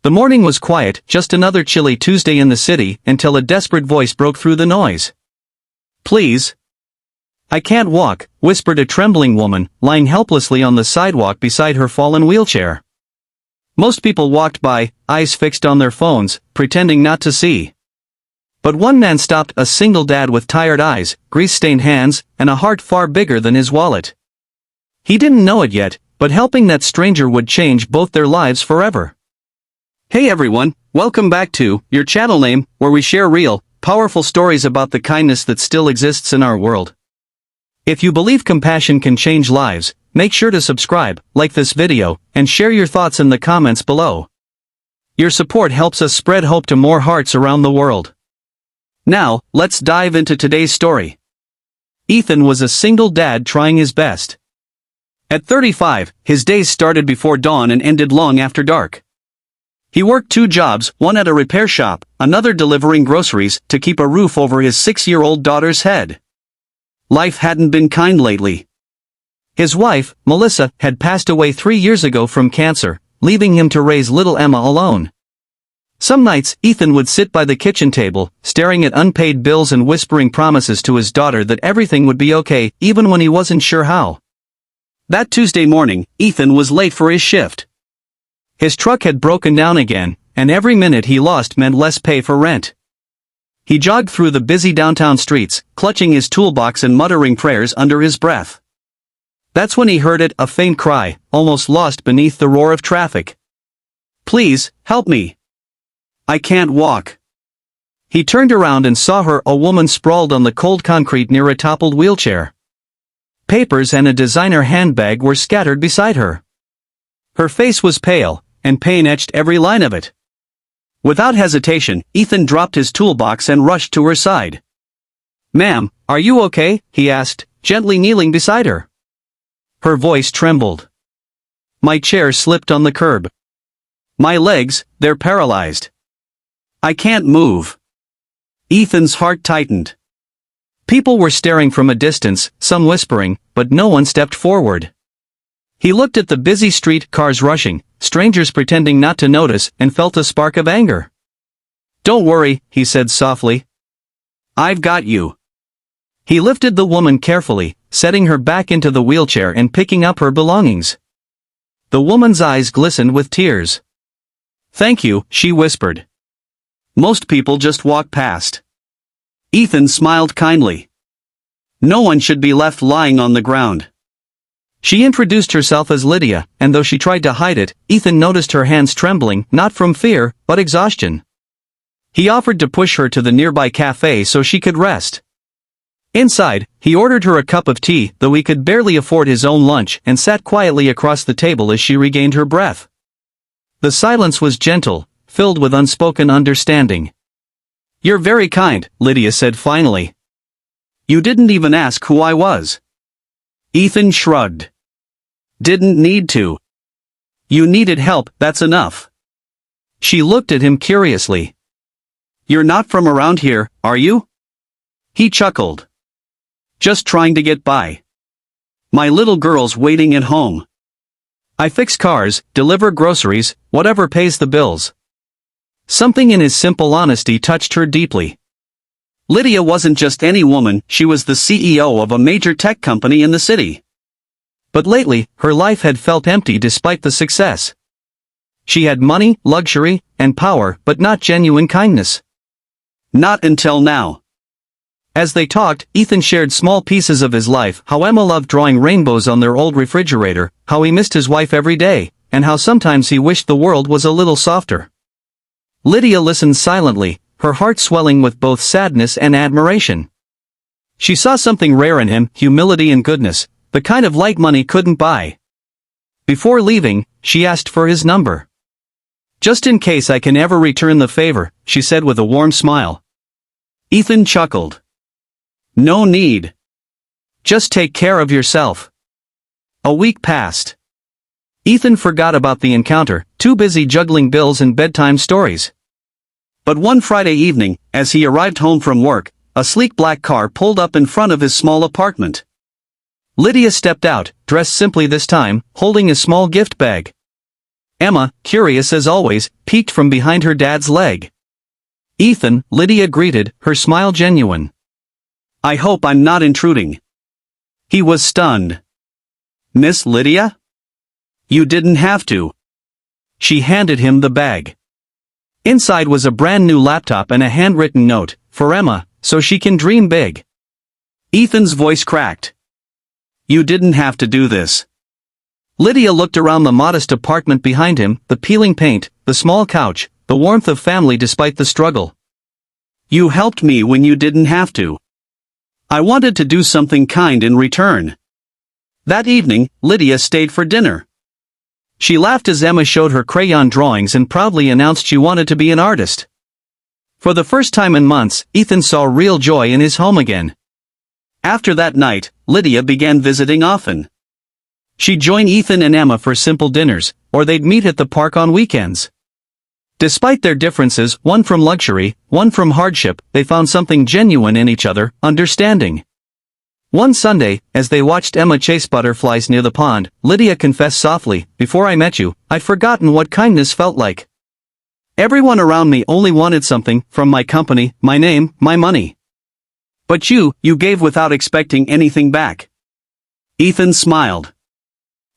The morning was quiet, just another chilly Tuesday in the city, until a desperate voice broke through the noise. "Please." "I can't walk," whispered a trembling woman, lying helplessly on the sidewalk beside her fallen wheelchair. Most people walked by, eyes fixed on their phones, pretending not to see. But one man stopped, a single dad with tired eyes, grease-stained hands, and a heart far bigger than his wallet. He didn't know it yet, but helping that stranger would change both their lives forever. Hey everyone, welcome back to your channel name, where we share real, powerful stories about the kindness that still exists in our world. If you believe compassion can change lives, make sure to subscribe, like this video, and share your thoughts in the comments below. Your support helps us spread hope to more hearts around the world. Now, let's dive into today's story. Ethan was a single dad trying his best. At 35, his days started before dawn and ended long after dark. He worked 2 jobs, one at a repair shop, another delivering groceries, to keep a roof over his 6-year-old daughter's head. Life hadn't been kind lately. His wife, Melissa, had passed away 3 years ago from cancer, leaving him to raise little Emma alone. Some nights, Ethan would sit by the kitchen table, staring at unpaid bills and whispering promises to his daughter that everything would be okay, even when he wasn't sure how. That Tuesday morning, Ethan was late for his shift. His truck had broken down again, and every minute he lost meant less pay for rent. He jogged through the busy downtown streets, clutching his toolbox and muttering prayers under his breath. That's when he heard it, a faint cry, almost lost beneath the roar of traffic. "Please, help me. I can't walk." He turned around and saw her, a woman sprawled on the cold concrete near a toppled wheelchair. Papers and a designer handbag were scattered beside her. Her face was pale, and pain etched every line of it. Without hesitation, Ethan dropped his toolbox and rushed to her side. "Ma'am, are you okay?" he asked, gently kneeling beside her. Her voice trembled. "My chair slipped on the curb. My legs, they're paralyzed. I can't move." Ethan's heart tightened. People were staring from a distance, some whispering, but no one stepped forward. He looked at the busy street, cars rushing, strangers pretending not to notice, and felt a spark of anger. "Don't worry," he said softly. "I've got you." He lifted the woman carefully, setting her back into the wheelchair and picking up her belongings. The woman's eyes glistened with tears. "Thank you," she whispered. "Most people just walk past." Ethan smiled kindly. "No one should be left lying on the ground." She introduced herself as Lydia, and though she tried to hide it, Ethan noticed her hands trembling, not from fear, but exhaustion. He offered to push her to the nearby cafe so she could rest. Inside, he ordered her a cup of tea, though he could barely afford his own lunch, and sat quietly across the table as she regained her breath. The silence was gentle, filled with unspoken understanding. "You're very kind," Lydia said finally. "You didn't even ask who I was." Ethan shrugged. "Didn't need to. You needed help, that's enough." She looked at him curiously. "You're not from around here, are you?" He chuckled. "Just trying to get by. My little girl's waiting at home. I fix cars, deliver groceries, whatever pays the bills." Something in his simple honesty touched her deeply. Lydia wasn't just any woman, she was the CEO of a major tech company in the city. But lately, her life had felt empty despite the success. She had money, luxury, and power, but not genuine kindness. Not until now. As they talked, Ethan shared small pieces of his life, how Emma loved drawing rainbows on their old refrigerator, how he missed his wife every day, and how sometimes he wished the world was a little softer. Lydia listened silently, her heart swelling with both sadness and admiration. She saw something rare in him, humility and goodness, the kind of light money couldn't buy. Before leaving, she asked for his number. "Just in case I can ever return the favor," she said with a warm smile. Ethan chuckled. "No need. Just take care of yourself." A week passed. Ethan forgot about the encounter, too busy juggling bills and bedtime stories. But one Friday evening, as he arrived home from work, a sleek black car pulled up in front of his small apartment. Lydia stepped out, dressed simply this time, holding a small gift bag. Emma, curious as always, peeked from behind her dad's leg. "Ethan," Lydia greeted, her smile genuine. "I hope I'm not intruding." He was stunned. "Miss Lydia? You didn't have to." She handed him the bag. Inside was a brand new laptop and a handwritten note, "For Emma, so she can dream big." Ethan's voice cracked. "You didn't have to do this." Lydia looked around the modest apartment behind him, the peeling paint, the small couch, the warmth of family despite the struggle. "You helped me when you didn't have to. I wanted to do something kind in return." That evening, Lydia stayed for dinner. She laughed as Emma showed her crayon drawings and proudly announced she wanted to be an artist. For the first time in months, Ethan saw real joy in his home again. After that night, Lydia began visiting often. She'd join Ethan and Emma for simple dinners, or they'd meet at the park on weekends. Despite their differences, one from luxury, one from hardship, they found something genuine in each other, understanding. One Sunday, as they watched Emma chase butterflies near the pond, Lydia confessed softly, "Before I met you, I'd forgotten what kindness felt like. Everyone around me only wanted something, from my company, my name, my money. But you gave without expecting anything back." Ethan smiled.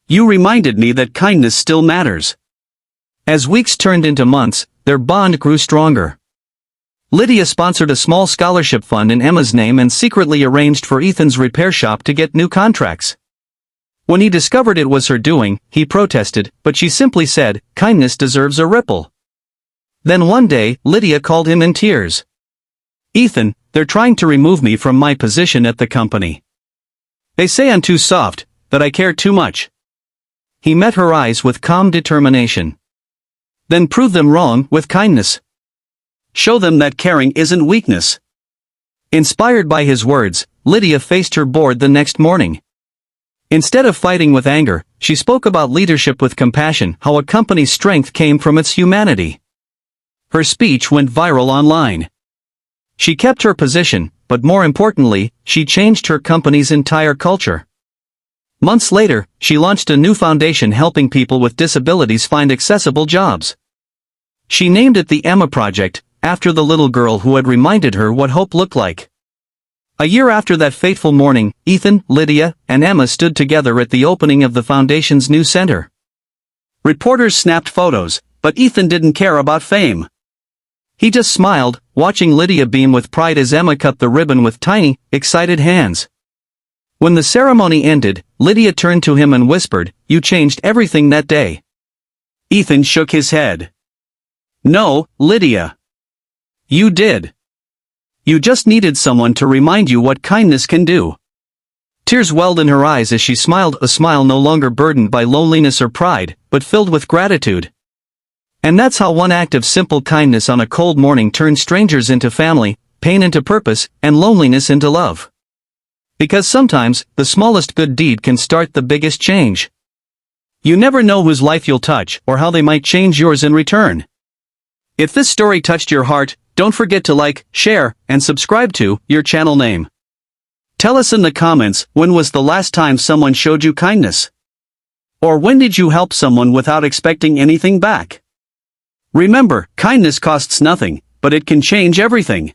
"You reminded me that kindness still matters." As weeks turned into months, their bond grew stronger. Lydia sponsored a small scholarship fund in Emma's name and secretly arranged for Ethan's repair shop to get new contracts. When he discovered it was her doing, he protested, but she simply said, "Kindness deserves a ripple." Then one day, Lydia called him in tears. "Ethan, they're trying to remove me from my position at the company. They say I'm too soft, that I care too much." He met her eyes with calm determination. "Then prove them wrong with kindness. Show them that caring isn't weakness." Inspired by his words, Lydia faced her board the next morning. Instead of fighting with anger, she spoke about leadership with compassion, how a company's strength came from its humanity. Her speech went viral online. She kept her position, but more importantly, she changed her company's entire culture. Months later, she launched a new foundation helping people with disabilities find accessible jobs. She named it the Emma Project, after the little girl who had reminded her what hope looked like. A year after that fateful morning, Ethan, Lydia, and Emma stood together at the opening of the foundation's new center. Reporters snapped photos, but Ethan didn't care about fame. He just smiled, watching Lydia beam with pride as Emma cut the ribbon with tiny, excited hands. When the ceremony ended, Lydia turned to him and whispered, "You changed everything that day." Ethan shook his head. "No, Lydia. You did. You just needed someone to remind you what kindness can do." Tears welled in her eyes as she smiled, a smile no longer burdened by loneliness or pride, but filled with gratitude. And that's how one act of simple kindness on a cold morning turned strangers into family, pain into purpose, and loneliness into love. Because sometimes, the smallest good deed can start the biggest change. You never know whose life you'll touch, or how they might change yours in return. If this story touched your heart, don't forget to like, share, and subscribe to your channel name. Tell us in the comments, when was the last time someone showed you kindness? Or when did you help someone without expecting anything back? Remember, kindness costs nothing, but it can change everything.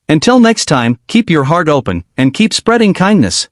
Until next time, keep your heart open, and keep spreading kindness.